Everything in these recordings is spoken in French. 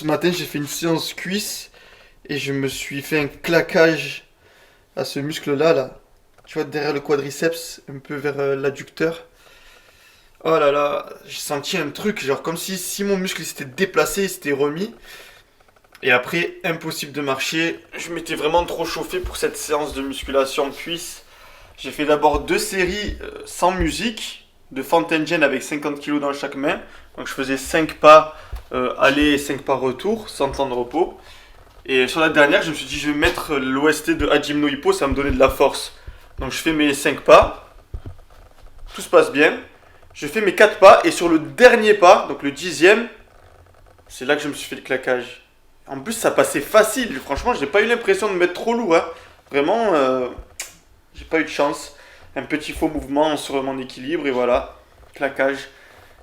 ce matin, j'ai fait une séance cuisse et je me suis fait un claquage à ce muscle-là, là. Tu vois, derrière le quadriceps, un peu vers l'adducteur. Oh là là, j'ai senti un truc, genre comme si mon muscle s'était déplacé, il s'était remis. Et après, impossible de marcher. Je m'étais vraiment trop chauffé pour cette séance de musculation cuisse. J'ai fait d'abord 2 séries sans musique, de Fountain avec 50 kilos dans chaque main. Donc je faisais 5 pas aller et 5 pas retour, sans temps de repos. Et sur la dernière, je me suis dit, je vais mettre l'OST de Hajime no Ippo, ça va me donner de la force. Donc je fais mes 5 pas, tout se passe bien. Je fais mes 4 pas, et sur le dernier pas, donc le 10e, c'est là que je me suis fait le claquage. En plus, ça passait facile. Franchement, j'ai pas eu l'impression de me mettre trop lourd, hein. Vraiment, j'ai pas eu de chance. Un petit faux mouvement sur mon équilibre, et voilà, claquage.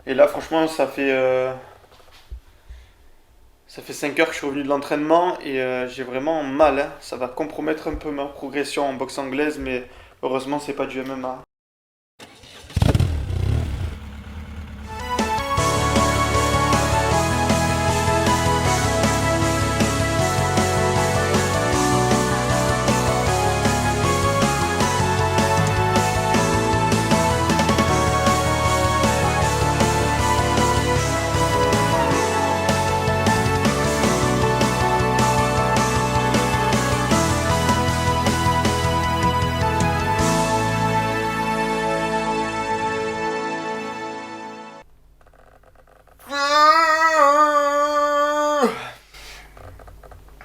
Et là, franchement, ça fait 5 heures que je suis revenu de l'entraînement et j'ai vraiment mal, hein. Ça va compromettre un peu ma progression en boxe anglaise, mais heureusement, c'est pas du MMA.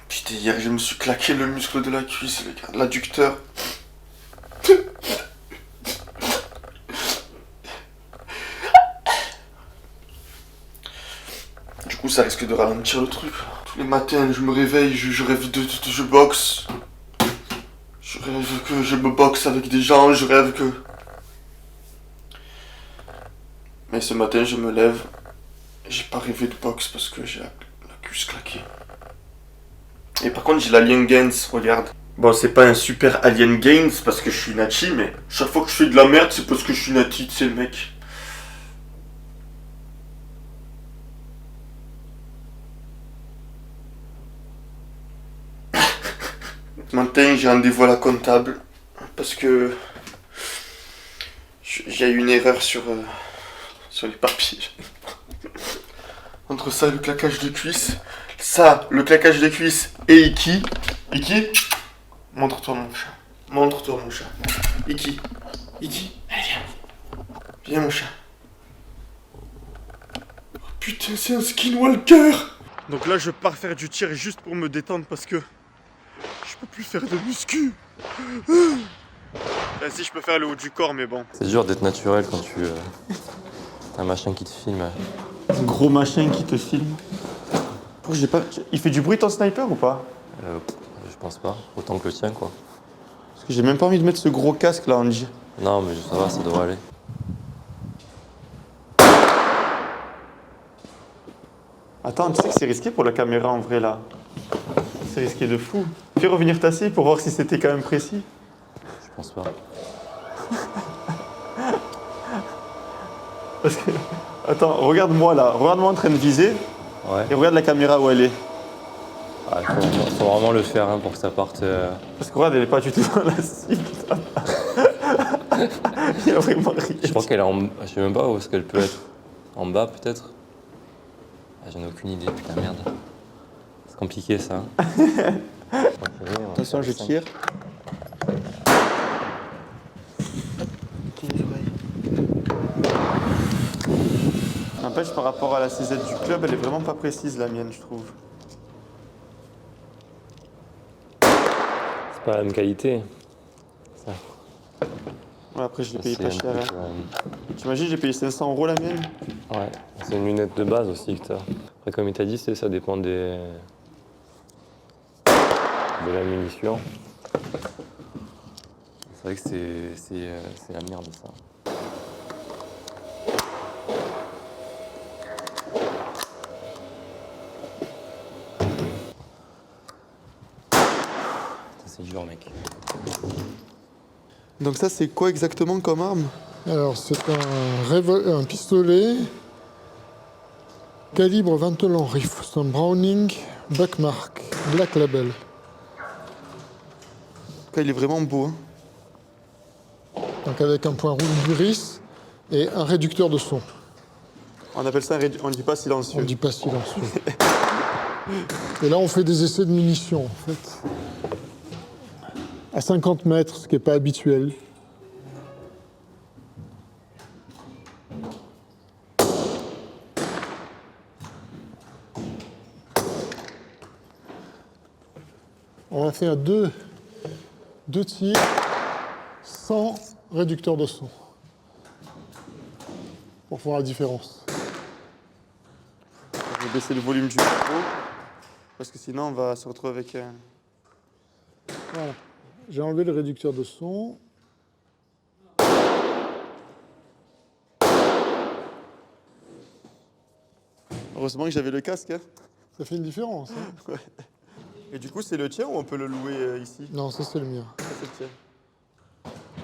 Putain, hier, je me suis claqué le muscle de la cuisse, les gars, l'adducteur. Du coup, ça risque de ralentir le truc. Tous les matins, je me réveille, je rêve je boxe. Je rêve que je me boxe avec des gens, je rêve que... Mais ce matin, je me lève, j'ai pas rêvé de boxe parce que j'ai la cuisse claquée. Et par contre, j'ai l'Alien Gains, regarde. Bon, c'est pas un super Alien Gains parce que je suis Nachi, mais chaque fois que je fais de la merde, c'est parce que je suis Nachi, c'est le mec. Ce matin, j'ai rendez-vous à la comptable parce que j'ai eu une erreur sur les papiers. Entre ça et le claquage de cuisse. Ça, le claquage de cuisse et Iki. Iki, montre-toi mon chat. Montre-toi mon chat. Iki. Iki, allez viens. Viens mon chat. Oh, putain, c'est un skinwalker. Donc là, je pars faire du tir juste pour me détendre parce que je peux plus faire de muscu. Si je peux faire le haut du corps, mais bon. C'est dur d'être naturel quand tu as un machin qui te filme. Un gros machin qui te filme. Pourquoi j'ai pas... Il fait du bruit ton sniper ou pas? Je pense pas, autant que le tien quoi. Parce que j'ai même pas envie de mettre ce gros casque là, Angie. Non mais ça va, ça devrait aller. Attends, tu sais que c'est risqué pour la caméra en vrai là. C'est risqué de fou. Fais revenir ta scie pour voir si c'était quand même précis. Je pense pas. Parce que... Attends, regarde-moi là. Regarde-moi en train de viser. Ouais. Et regarde la caméra où elle est. Ah, faut vraiment le faire hein, pour que ça parte. Parce que regarde, elle est pas du tout dans la cible. Il y a vraiment rien. Je crois qu'elle est en. Je sais même pas où est-ce qu'elle peut être. En bas peut-être. Ah, j'en ai aucune idée, putain merde. C'est compliqué ça. Attention, je tire. N'empêche, par rapport à la CZ du club, elle est vraiment pas précise la mienne, je trouve. C'est pas la même qualité. Ça. Ouais, après, je l'ai payé C'est pas un cher. truc, Hein. T'imagines, j'ai payé 500 € la mienne. Ouais, c'est une lunette de base aussi que t'as. Après, comme il t'a dit, ça dépend de la munition. C'est vrai que c'est la merde ça. C'est dur mec. Donc ça, c'est quoi exactement comme arme? Alors, c'est un pistolet Calibre Ventolin Rifle, c'est un Browning Buckmark, Black Label. En tout cas, il est vraiment beau. Hein. Donc avec un point rouge gris et un réducteur de son. On appelle ça on ne dit pas silencieux. On ne dit pas silencieux. Et là, on fait des essais de munitions, en fait. À 50 mètres, ce qui n'est pas habituel. On va faire deux tirs sans réducteur de son. Pour voir la différence. Je vais baisser le volume du micro. Parce que sinon, on va se retrouver avec... Voilà. J'ai enlevé le réducteur de son. Heureusement que j'avais le casque. Hein. Ça fait une différence. Hein. Ouais. Et du coup, c'est le tien ou on peut le louer ici? Non, ça c'est le mien. Ça, c'est le tien.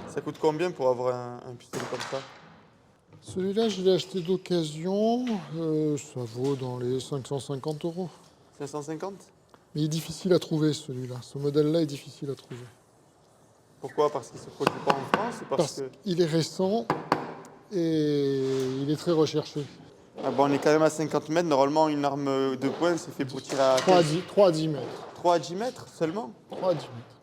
Ça coûte combien pour avoir un pistolet comme ça? Celui-là, je l'ai acheté d'occasion. Ça vaut dans les 550 €. 550? Mais il est difficile à trouver, celui-là. Ce modèle-là est difficile à trouver. Pourquoi? Parce qu'il ne se produit pas en France ou parce que... qu'il est récent et il est très recherché. Ah bon, on est quand même à 50 mètres. Normalement, une arme de poing, c'est fait pour tirer à... 3 à 10 mètres. 3 à 10 mètres seulement? 3 à 10 mètres.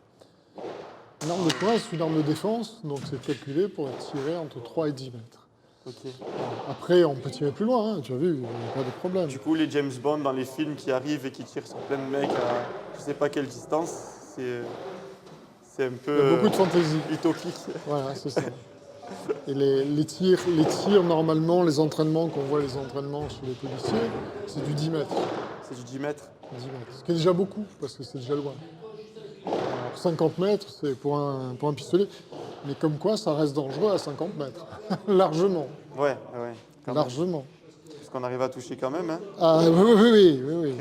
Une arme de poing, c'est une arme de défense, donc c'est calculé pour tirer entre 3 et 10 mètres. Ok. Après, on peut tirer plus loin, hein, tu as vu, il n'y a pas de problème. Du coup, les James Bond dans les films qui arrivent et qui tirent sur plein de mecs à je sais pas quelle distance, c'est un peu Il y a beaucoup de fantaisie. utopique. Voilà, c'est ça. Et les tirs, normalement, les entraînements qu'on voit, les entraînements sur les policiers, c'est du 10 mètres. C'est du 10 mètres. 10 mètres. Ce qui est déjà beaucoup, parce que c'est déjà loin. Alors, 50 mètres, c'est pour un pistolet. Mais comme quoi, ça reste dangereux à 50 mètres. Largement. Ouais. Quand même. Largement. Parce qu'on arrive à toucher quand même. Hein. Ah oui. Ok. Ouais.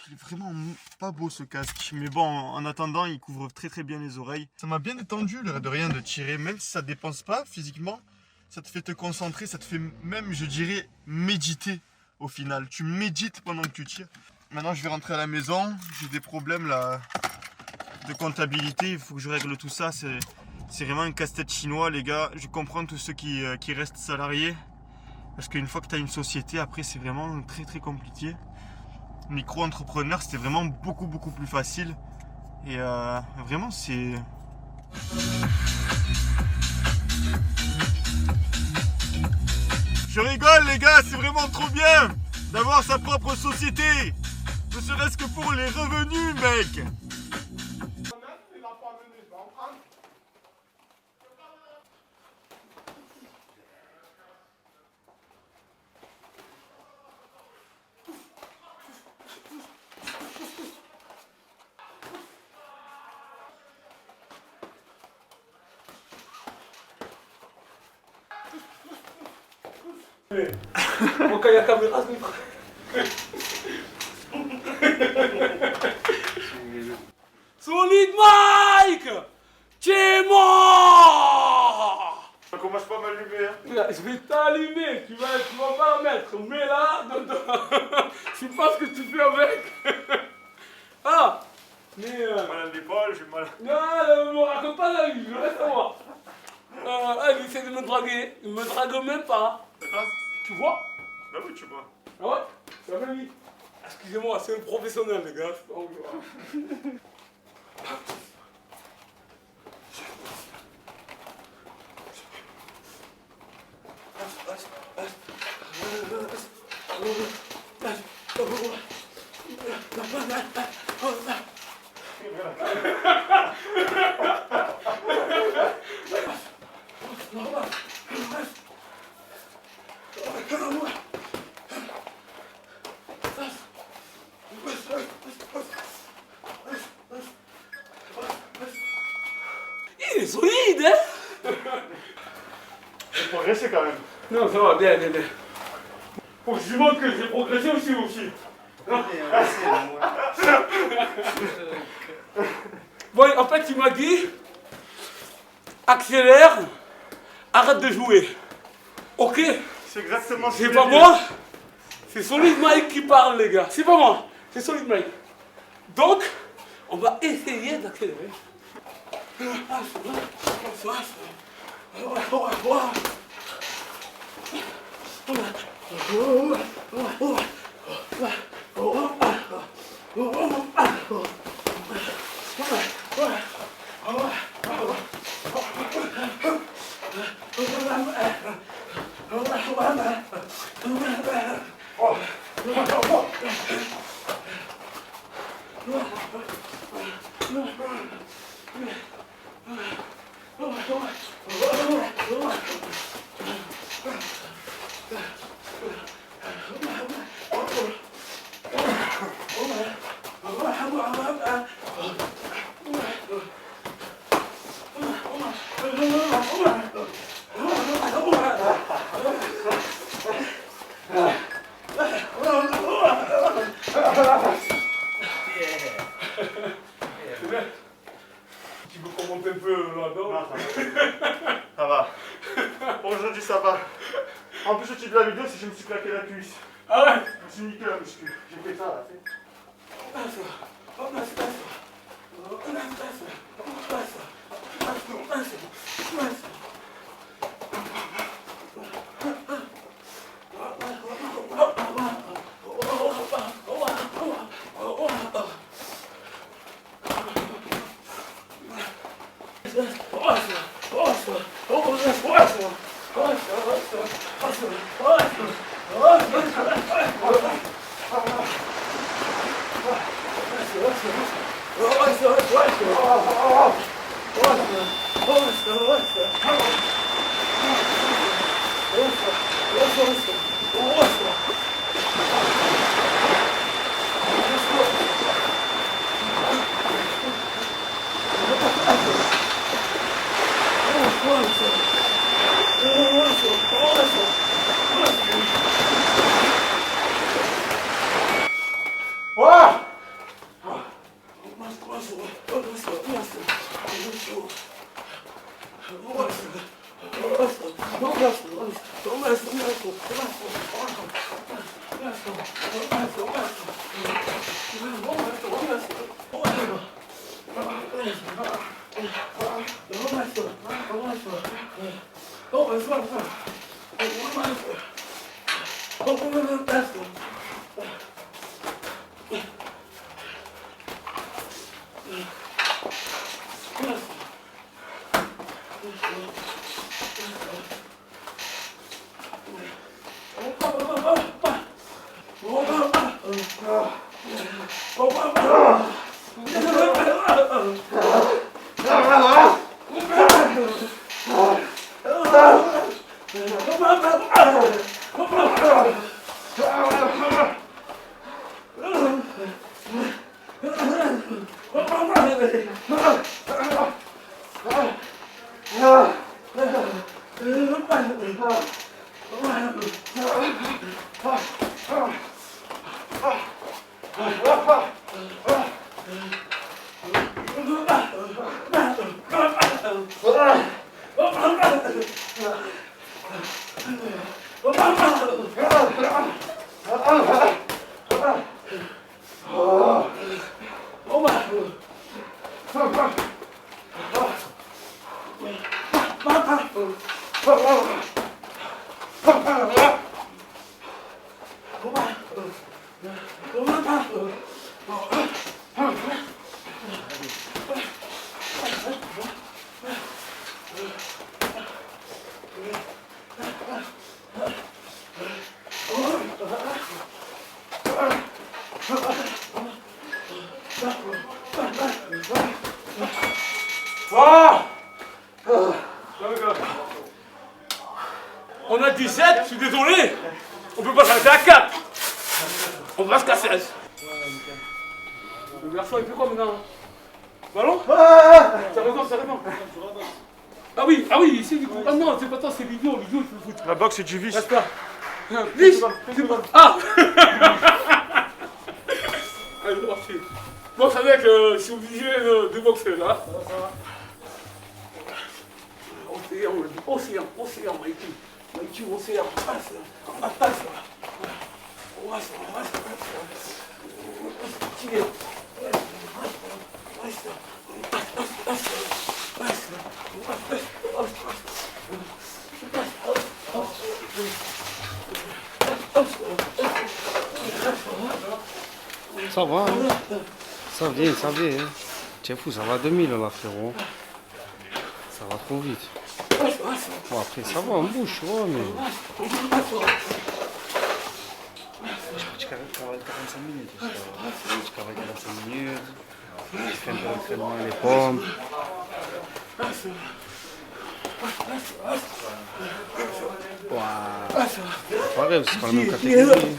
Il est vraiment pas beau ce casque. Mais bon, en attendant, il couvre très très bien les oreilles. Ça m'a bien détendu, l'air de rien, de tirer. Même si ça dépense pas physiquement, ça te fait te concentrer, ça te fait même, je dirais, méditer au final. Tu médites pendant que tu tires. Maintenant, je vais rentrer à la maison. J'ai des problèmes là de comptabilité. Il faut que je règle tout ça. C'est vraiment un casse-tête chinois, les gars. Je comprends tous ceux qui restent salariés. Parce qu'une fois que tu as une société, après, c'est vraiment très très compliqué. Micro-entrepreneur, c'était vraiment beaucoup plus facile. Et vraiment, c'est... Je rigole les gars, c'est vraiment trop bien d'avoir sa propre société. Ne serait-ce que pour les revenus, mec. Bon, quand il y a la caméra, c'est pas. Solide Mike! T'es mort! Ça commence pas à m'allumer. Hein. Je vais t'allumer, tu vas pas mettre. Mais là, je sais pas ce que tu fais avec. Ah! Mais. Mal à l'épaule, j'ai mal. Non, me raconte pas la vie, je reste à moi. Il essaie de me draguer, il me drague même pas. Tu vois? Bah oui, tu vois. Ah ouais? C'est la même vie. Excusez-moi, c'est un professionnel, les gars. Il est solide, hein? J'ai progressé quand même. Non, ça va, bien. Faut que je lui montre que j'ai progressé aussi. Bon, en fait, il m'a dit, accélère, arrête de jouer. Ok? C'est exactement ce C'est que pas j'ai moi, c'est Solid Mike qui parle, les gars. C'est pas moi, c'est Solid Mike. Donc, on va essayer d'accélérer. Tu veux commenter un peu là-dedans? Ça va. Aujourd'hui, ça va. En plus, le titre de la vidéo, c'est que je me suis claqué la cuisse. Ah ouais? Je me suis niqué la muscu. J'ai fait ça là. On a 17, je suis désolé. On peut pas s'arrêter à 4. On va se casser. Le garçon il fait quoi maintenant? Ballon? Sérieusement, sérieusement. Ah oui, ici du coup. Ah non, c'est pas toi, c'est l'idiot, il faut foutre. La boxe, c'est du vice. Reste là. Vice. Ah. Allez, on va marcher. Bon, ça veut dire que je suis obligé de boxer là. Océan, Mikey, océan, passe. Ça va, hein. Ça vient, hein. Tiens fou, ça va à 2000 là, frérot. Ça va trop vite. Bon, après, ça va, on bouge, ouais, mais. Tu cavales 45 minutes. Tu cavales 45 minutes. Tu fais un peu d'entraînement, les pompes. Ouah. C'est pas grave, c'est pas la même catégorie.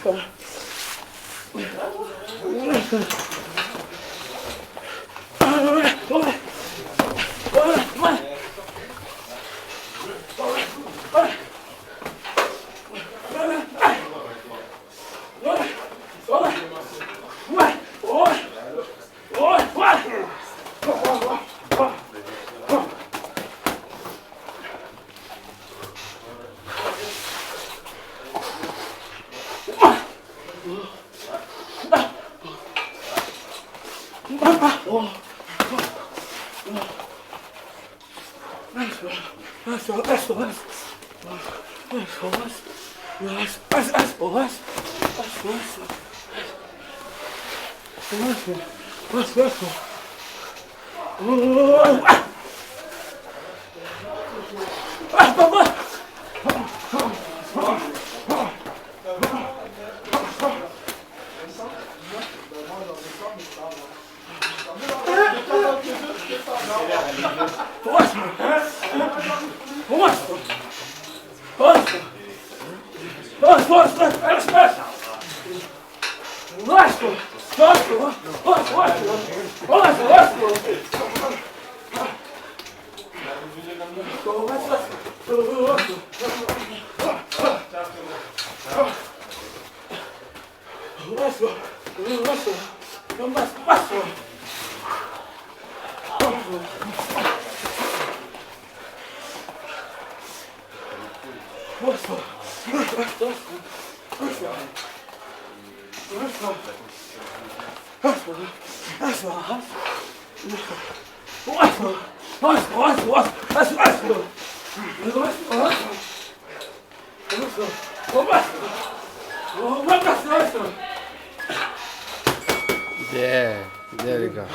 Bien les gars.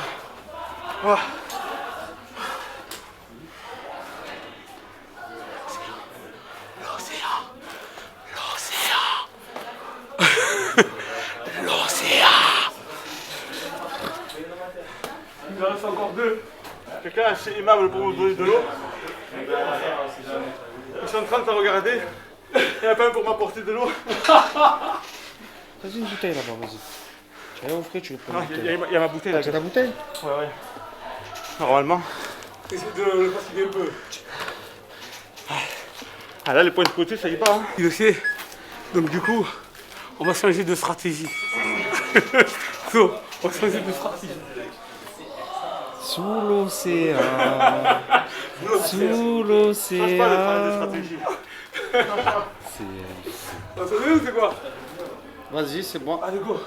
Il en reste encore deux. Quelqu'un est assez aimable pour me donner de l'eau. Ils sont en train de te regarder. Il n'y en a pas un pour m'apporter de l'eau. Vas-y, une bouteille là-bas, vas-y. Tu vas au frais, tu veux prendre Non, une il bouteille. y a ma bouteille là. C'est ta bouteille? Ouais. Normalement. Essaye de le fatiguer un peu. Ah là, les points de côté, ça y est pas. Hein. Il le sait. Donc du coup, on va changer de stratégie. So, on va changer de stratégie. Sous l'océan. Sous Change pas l'océan. de stratégie. Attendez ou c'est quoi? Vas-y, c'est bon. Allez, go.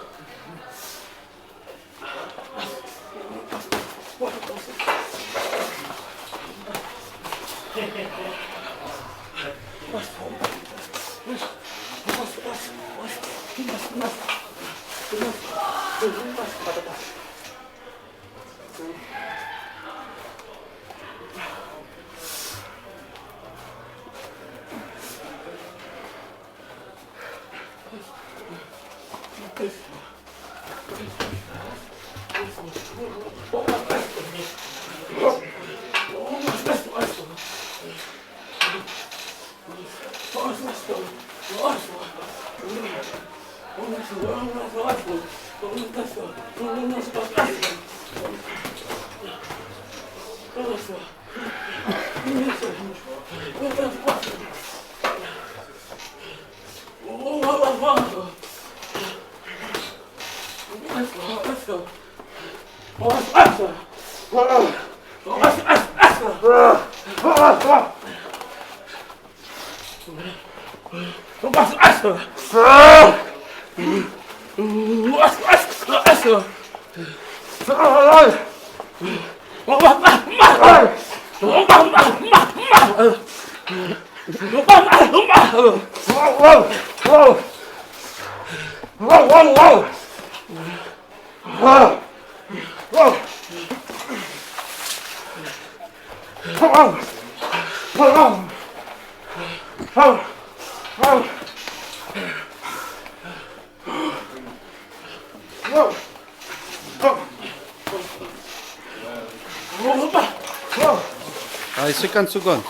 Allez, 50 secondes.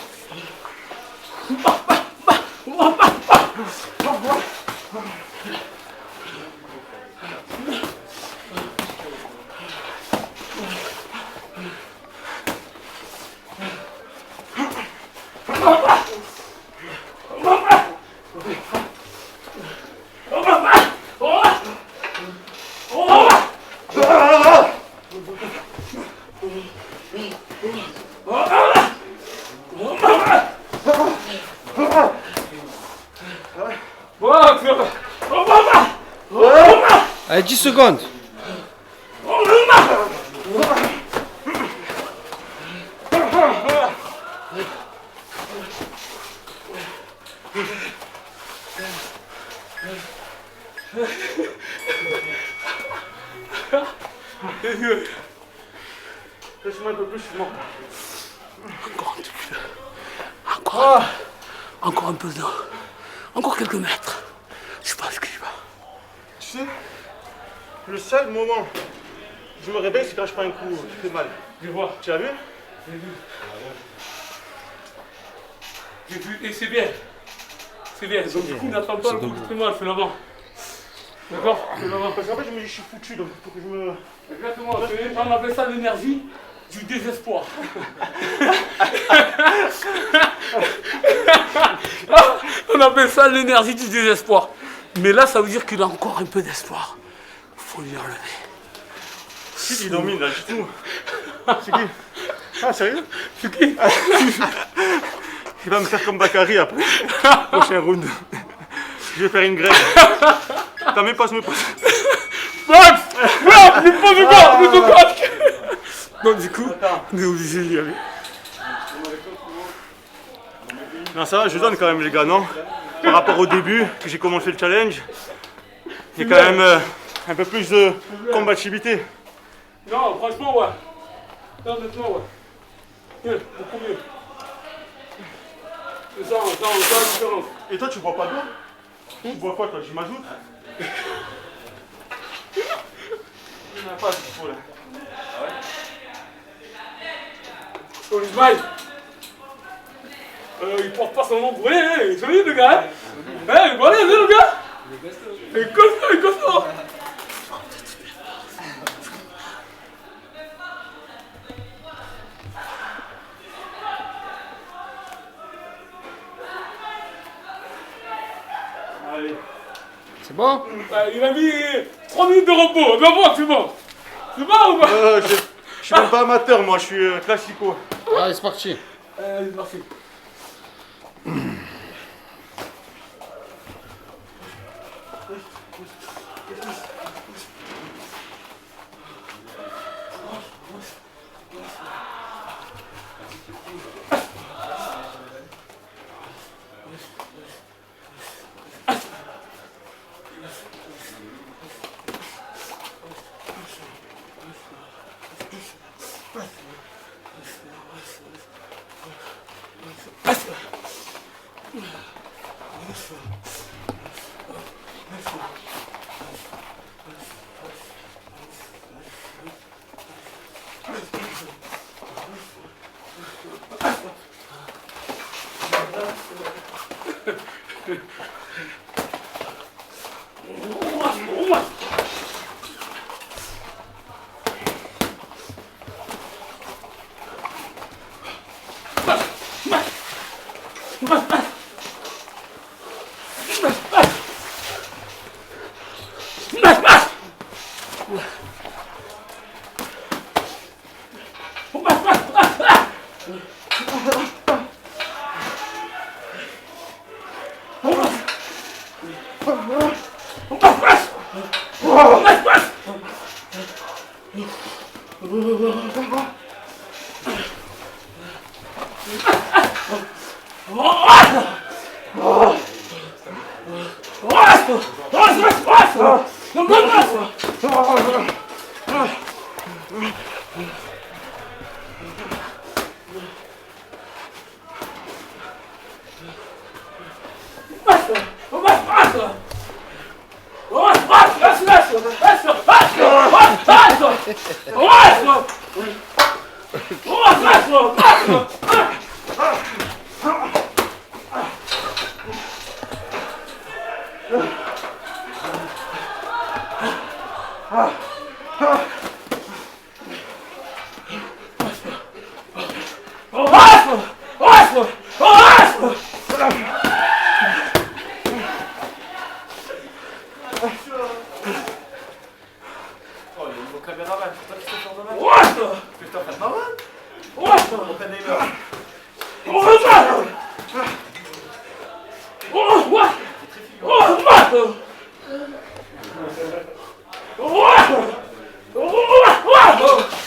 Allez, 10 secondes. Laisse-moi un peu plus, je suis mort. Encore un petit peu. Encore un peu d'eau. Encore quelques mètres. Je pense qu'il va. Tu sais, le seul moment où je me réveille, c'est quand je prends un coup qui fait mal. Je vois. Tu as vu? J'ai vu. J'ai vu et c'est bien. C'est bien. Donc du coup, n'attends pas le coup qui fait mal, fais l'avant. D'accord? Fais l'avant. Parce qu'en fait, je me dis, je suis foutu, donc il faut que je me... Exactement. On appelle ça l'énergie du désespoir. On appelle ça l'énergie du désespoir. Mais là, ça veut dire qu'il a encore un peu d'espoir. Il faut lui enlever. Si, il domine là, du tout. C'est qui? Ah, sérieux? C'est qui? Il va me faire comme Bakary après. Prochain round. Je vais faire une grève. T'as même pas ce me pose. Max! Max! Mais pas de quoi! Mais de quoi! Donc du coup, on est obligé d'y aller. Non, ça va, je donne quand même, les gars, non? Par rapport au début, que j'ai commencé le challenge, il y a quand même un peu plus de combativité. Non, franchement, ouais. Non, honnêtement, ouais. Mieux, beaucoup mieux. C'est ça, la différence. Et toi, tu bois pas d'eau? Tu bois quoi, toi? Du mazout? Il n'y en a pas ce qu'il faut là. Sur l'Ismaïl, il porte pas son nom pour rien, hein. Il est solide le gars, hein. Hein, il balèze, hein, le gars. Il est costaud, il est costaud. Allez. C'est bon? Il a mis 3 minutes de repos, d'abord, c'est bon. C'est bon ou pas? Je suis même pas amateur, moi, je suis classico. Allez, c'est parti. Merci.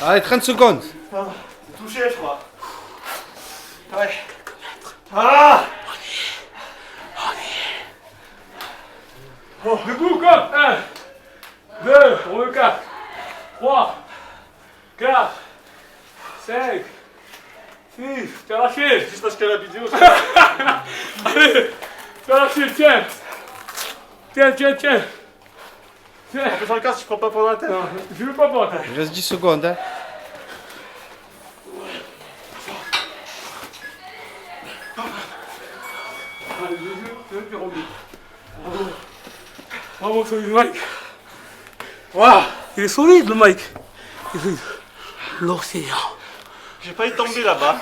Allez, 30 secondes. Touché, je crois. Ouais. Ah! Debout, comme 1, 2, on veut 4, 3, 4, 5, 6, t'es lâché. Juste parce que la vidéo, Allez, t'es lâché, tiens. Tiens. Tiens, dans le cas, si je prends pas pour la tête. je veux pas porter. Il reste 10 secondes. Hein. Allez, je vais faire remis. Bravo, solide, Mike. Waouh! Il est solide, le Mike. Il est solide. L'océan. J'ai failli tomber là-bas.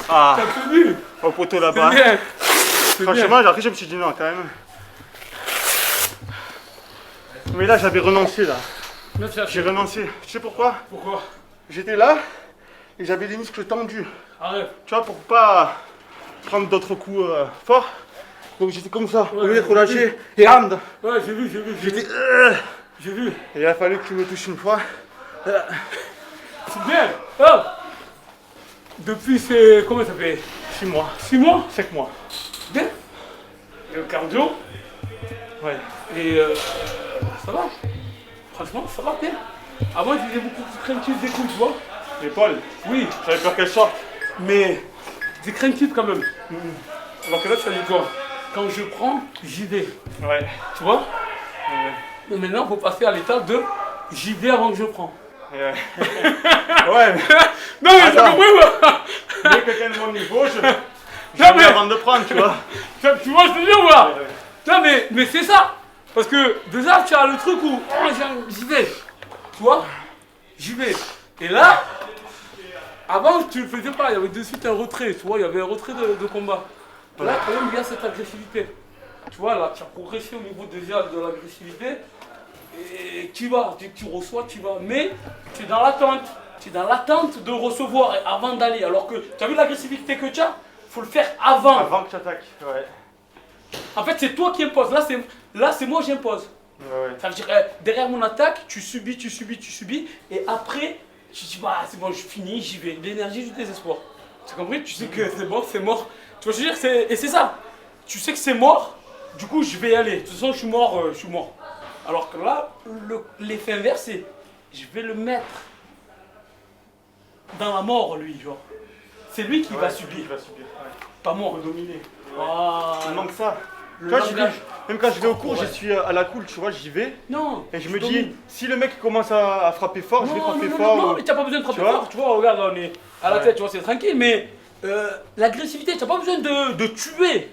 Ah, T'as tenu. au poteau C'est là-bas. bien. C'est bien. Franchement, après, je me suis dit non, quand même. Mais là, j'avais renoncé, là. J'ai renoncé. Tu sais pourquoi? Pourquoi? J'étais là et j'avais les muscles tendus. Arrête. Tu vois, pour pas prendre d'autres coups forts. Donc j'étais comme ça, au lieu d'être relâché et armed. Ouais, j'ai vu. J'étais. J'ai vu. Et il a fallu que tu me touches une fois. C'est bien. Oh. Depuis, c'est. Comment ça fait? 6 mois, 6 mois? 5 mois. Bien. Le cardio. Ouais. Et ça va. Franchement, ça va bien. Avant, je faisais beaucoup de craintif des coups, tu vois. L'épaule, Oui, j'avais peur qu'elle sorte. mais c'est craintif quand même. Alors que là, tu as dit quoi? Quand je prends, j'y vais. Ouais. Tu vois? Mais maintenant, il faut passer à l'étape de j'y vais avant que je prends. Ouais. Ouais. Non, mais Attends. t'as compris, moi. Mais quelqu'un de mon niveau, je Non, mais- avant de prendre, tu vois. Tu vois, je te dis ou pas? Non, mais c'est ça. Parce que déjà, tu as le truc où oh, j'y vais. Tu vois? J'y vais. Et là, avant, tu le faisais pas. Il y avait de suite un retrait. Tu vois, il y avait un retrait de combat. Là, quand même, il y a cette agressivité. Tu vois, là, tu as progressé au niveau déjà de l'agressivité. Et tu vas, tu reçois, tu vas. Mais tu es dans l'attente. Tu es dans l'attente de recevoir avant d'aller. Alors que tu as vu l'agressivité que tu as? Il faut le faire avant. Avant que tu attaques. Ouais. En fait, c'est toi qui imposes. Là, c'est moi qui impose. Ouais. Ça veut dire, derrière mon attaque, tu subis. Et après, tu dis, bah, c'est bon, je finis, j'y vais. L'énergie du désespoir. Tu as compris? Tu sais que c'est bon, c'est mort. Tu vois, je veux dire, et c'est ça. Tu sais que c'est mort, du coup, je vais y aller. De toute façon, je suis mort, je suis mort. Alors que là, l'effet inverse, c'est, je vais le mettre dans la mort, lui, genre. C'est lui qui va subir, Il va subir. Ouais. pas moi. Dominer. Ah, Il manque ça. le Tu vois, j'y vais- langage. même quand je vais au cours, Ouais. je suis à la cool, tu vois, j'y vais. Non. Et je me tu dis, domines. si le mec commence à frapper fort, je vais frapper non, fort. non, mais t'as pas besoin de frapper Tu vois fort, tu vois, regarde, on est à la Ouais. tête, tu vois, c'est tranquille, mais l'agressivité, t'as pas besoin de tuer.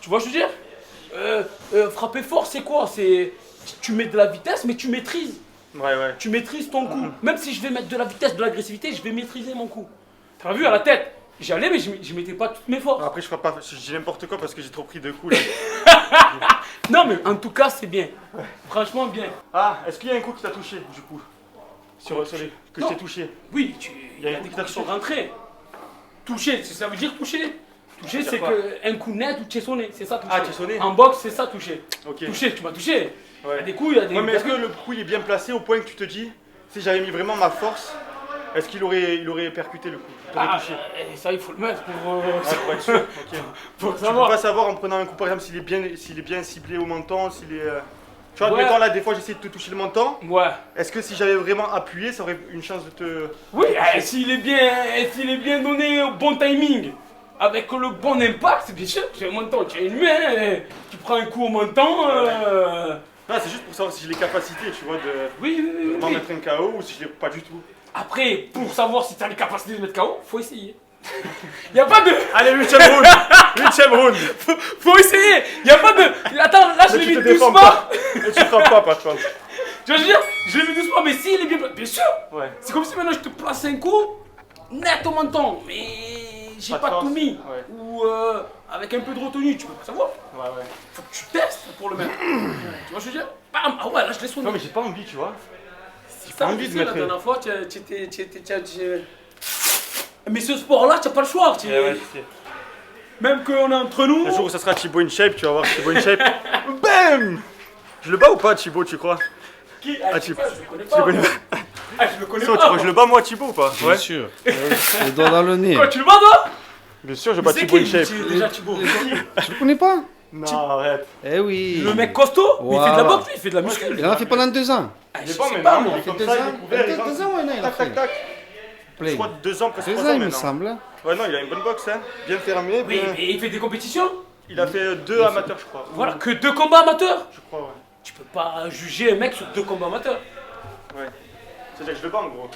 Tu vois, ce que je veux dire, frapper fort, c'est quoi? C'est tu mets de la vitesse, mais tu maîtrises. Ouais. Tu maîtrises ton coup. Même si je vais mettre de la vitesse, de l'agressivité, je vais maîtriser mon coup. T'as vu à la tête? J'allais, mais je mettais pas toutes mes forces. Après, je frappe pas, je dis n'importe quoi parce que j'ai trop pris de coups là. Non, mais en tout cas, c'est bien. Franchement, bien. Ah, est-ce qu'il y a un coup qui t'a touché du coup? Sur les que je Non. t'ai touché. Oui, il y a un des coup coups qui sont rentrés. Toucher, ça veut dire toucher. Toucher, Ça c'est veut dire qu'un coup net ou tchessonner, c'est ça toucher. Ah, tchessonner. En boxe, c'est ça toucher. Ok. Toucher, tu m'as touché. Il y a Ouais. des coups, il y a des. Ouais, mais est-ce que le coup il est bien placé au point que tu te dis, si j'avais mis vraiment ma force, est-ce qu'il aurait percuté le coup? Il aurait Ah, touché? ça, il faut le mettre pour. Ouais, pour être sûr. Ok. pour Tu peux savoir. pas savoir en prenant un coup, par exemple, s'il est bien ciblé au menton, s'il est. Tu vois, Ouais. admettons là, des fois j'essaie de te toucher le menton. Ouais. Est-ce que si j'avais vraiment appuyé, ça aurait une chance de te. Oui, s'il est bien donné au bon timing, avec le bon impact, bien sûr, tu as un menton, tu as une main, tu prends un coup au menton. Non, c'est juste pour savoir si j'ai les capacités, tu vois, de Oui. vraiment mettre un KO ou si je l'ai pas du tout. Après, pour savoir si tu as les capacités de mettre KO, faut essayer. Y a pas de. Allez, 8ème round 8ème round Faut essayer. Y a pas de. Attends, là je Mais l'ai tu mis te défends doucement. pas. Et tu frappes pas par contre. Tu vois, je veux dire, je l'ai mis doucement, mais s'il est bien sûr. Ouais. C'est comme si maintenant je te place un coup net au menton, mais j'ai Pas de pas force. tout mis. Ouais. Ou avec un peu de retenue, tu peux pas savoir. Ouais. Faut que tu testes pour le mettre. Tu vois, je veux dire, bam, ah ouais, là je l'ai soigné. Non, mais j'ai pas envie, tu vois. C'est pas ça, envie je de sais, mettre- la dernière fois, tu étais. Mais ce sport-là, tu n'as pas le choix. Même qu'on est entre nous. Le jour où ça sera Thibaut in shape, tu vas voir Thibaut in shape. BAM! Je le bats ou pas, Thibaut, tu crois? Qui Ah, je tu- le connais Tu pas. le connais pas? Ah, je le connais Tu pas. crois que je le bats moi, Thibaut ou pas? Bien sûr. Le doigt dans le nez. Quoi, tu le bats, toi? Bien sûr, je bats C'est Thibaut in qui shape. déjà Thibaut? Tu le connais pas? Non, arrête. Eh oui. Le mec costaud, mais il fait de la Voilà. boxe, lui, il fait de la muscu. Il en a fait pendant 2 ans. Ah, Il je est bon sais maintenant, pas, moi. il est comme 2 ça, il ans. est couvert, il rentre. 2 ans, ouais, non, il a Tac, fait. tac, tac. Je Plein. crois 2 ans, presque 2 3 ans, ans il me maintenant. semble. Ouais, non, il a une bonne boxe, hein. Bien fermé, Oui, bien. mais il fait des compétitions. Il a fait 2 amateurs, je crois. Voilà, que 2 combats amateurs. Je crois, ouais. Tu peux pas juger un mec sur 2 combats amateurs. Ouais. C'est-à-dire que je le bats, en gros.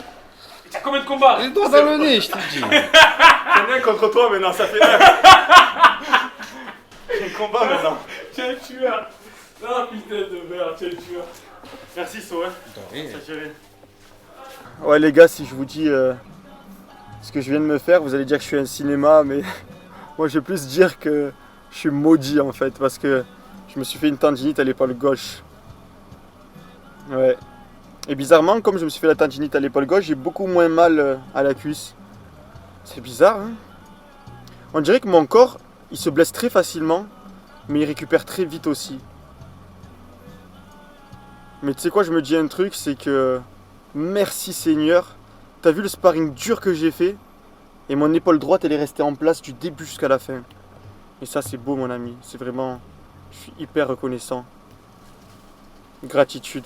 Et t'as combien de combats? Le doigt dans le nez, je te dis. J'en ai un contre toi maintenant, ça fait 1. J'ai un combat maintenant. Tiens, tueur. Non, putain de merde, tiens, tueur. Merci, So, hein. Ça géré. Ouais, les gars, si je vous dis ce que je viens de me faire, vous allez dire que je suis un cinéma, mais moi, je vais plus dire que je suis maudit en fait, parce que je me suis fait une tendinite à l'épaule gauche. Ouais. Et bizarrement, comme je me suis fait la tendinite à l'épaule gauche, j'ai beaucoup moins mal à la cuisse. C'est bizarre, hein? On dirait que mon corps, il se blesse très facilement, mais il récupère très vite aussi. Mais tu sais quoi, je me dis un truc, c'est que merci Seigneur, t'as vu le sparring dur que j'ai fait, et mon épaule droite, elle est restée en place du début jusqu'à la fin. Et ça, c'est beau, mon ami. C'est vraiment, je suis hyper reconnaissant. Gratitude.